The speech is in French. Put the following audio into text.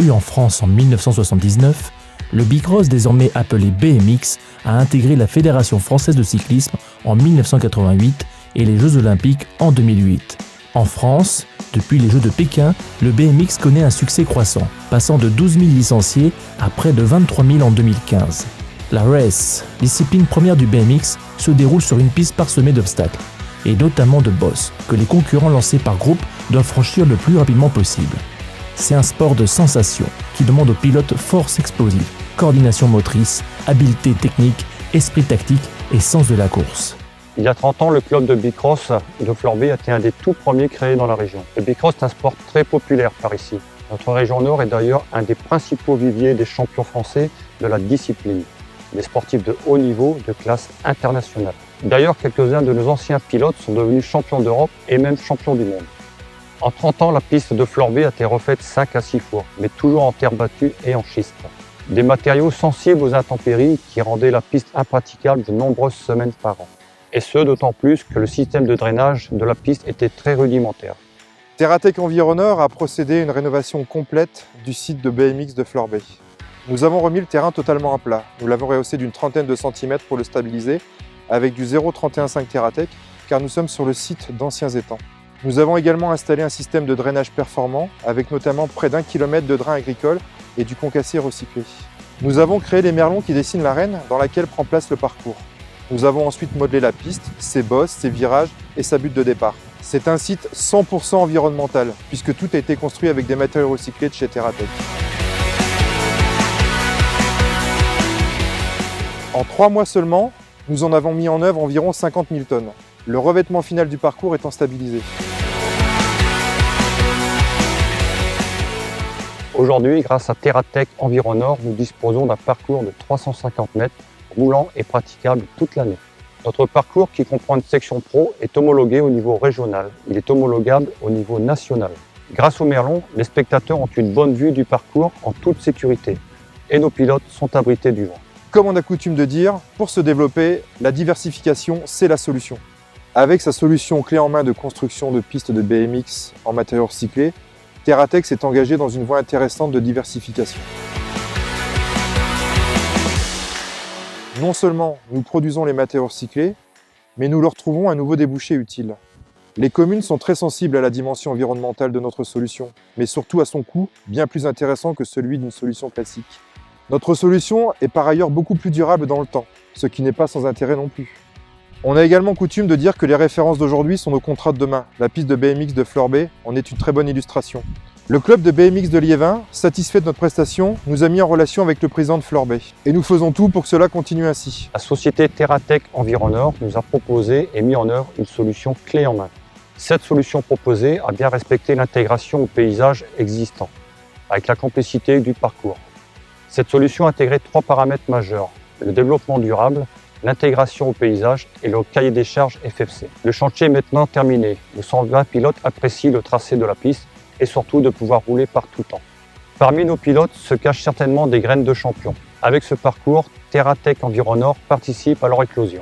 Apparu en France en 1979, le bicross, désormais appelé BMX, a intégré la Fédération française de cyclisme en 1988 et les Jeux olympiques en 2008. En France, depuis les Jeux de Pékin, le BMX connaît un succès croissant, passant de 12 000 licenciés à près de 23 000 en 2015. La race, discipline première du BMX, se déroule sur une piste parsemée d'obstacles, et notamment de bosses, que les concurrents lancés par groupe doivent franchir le plus rapidement possible. C'est un sport de sensation qui demande aux pilotes force explosive, coordination motrice, habileté technique, esprit tactique et sens de la course. Il y a 30 ans, le club de bicross de Florby a été un des tout premiers créés dans la région. Le bicross est un sport très populaire par ici. Notre région Nord est d'ailleurs un des principaux viviers des champions français de la discipline, des sportifs de haut niveau de classe internationale. D'ailleurs, quelques-uns de nos anciens pilotes sont devenus champions d'Europe et même champions du monde. En 30 ans, la piste de Florby a été refaite 5 à 6 fois, mais toujours en terre battue et en schiste. Des matériaux sensibles aux intempéries qui rendaient la piste impraticable de nombreuses semaines par an. Et ce, d'autant plus que le système de drainage de la piste était très rudimentaire. TerraTech Environneur a procédé à une rénovation complète du site de BMX de Florby. Nous avons remis le terrain totalement à plat. Nous l'avons rehaussé d'une trentaine de centimètres pour le stabiliser, avec du 0,315 TerraTech, car nous sommes sur le site d'anciens étangs. Nous avons également installé un système de drainage performant, avec notamment près d'1 km de drain agricole et du concassé recyclé. Nous avons créé les merlons qui dessinent l'arène dans laquelle prend place le parcours. Nous avons ensuite modelé la piste, ses bosses, ses virages et sa butte de départ. C'est un site 100% environnemental, puisque tout a été construit avec des matériaux recyclés de chez TerraTech. En 3 mois seulement, nous en avons mis en œuvre environ 50 000 tonnes. Le revêtement final du parcours étant stabilisé. Aujourd'hui, grâce à TerraTech Environneur, nous disposons d'un parcours de 350 mètres, roulant et praticable toute l'année. Notre parcours, qui comprend une section pro, est homologué au niveau régional. Il est homologable au niveau national. Grâce au merlon, les spectateurs ont une bonne vue du parcours en toute sécurité et nos pilotes sont abrités du vent. Comme on a coutume de dire, pour se développer, la diversification, c'est la solution. Avec sa solution clé en main de construction de pistes de BMX en matériaux recyclés, TerraTech s'est engagé dans une voie intéressante de diversification. Non seulement nous produisons les matériaux recyclés, mais nous leur trouvons un nouveau débouché utile. Les communes sont très sensibles à la dimension environnementale de notre solution, mais surtout à son coût, bien plus intéressant que celui d'une solution classique. Notre solution est par ailleurs beaucoup plus durable dans le temps, ce qui n'est pas sans intérêt non plus. On a également coutume de dire que les références d'aujourd'hui sont nos contrats de demain. La piste de BMX de Florby en est une très bonne illustration. Le club de BMX de Liévin, satisfait de notre prestation, nous a mis en relation avec le président de Florby. Et nous faisons tout pour que cela continue ainsi. La société TerraTech Environneur nous a proposé et mis en œuvre une solution clé en main. Cette solution proposée a bien respecté l'intégration au paysage existant, avec la complexité du parcours. Cette solution intégrait 3 paramètres majeurs, le développement durable, l'intégration au paysage et le cahier des charges FFC. Le chantier est maintenant terminé. Nos 120 pilotes apprécient le tracé de la piste et surtout de pouvoir rouler par tout temps. Parmi nos pilotes se cachent certainement des graines de champions. Avec ce parcours, TerraTech Environneur participe à leur éclosion.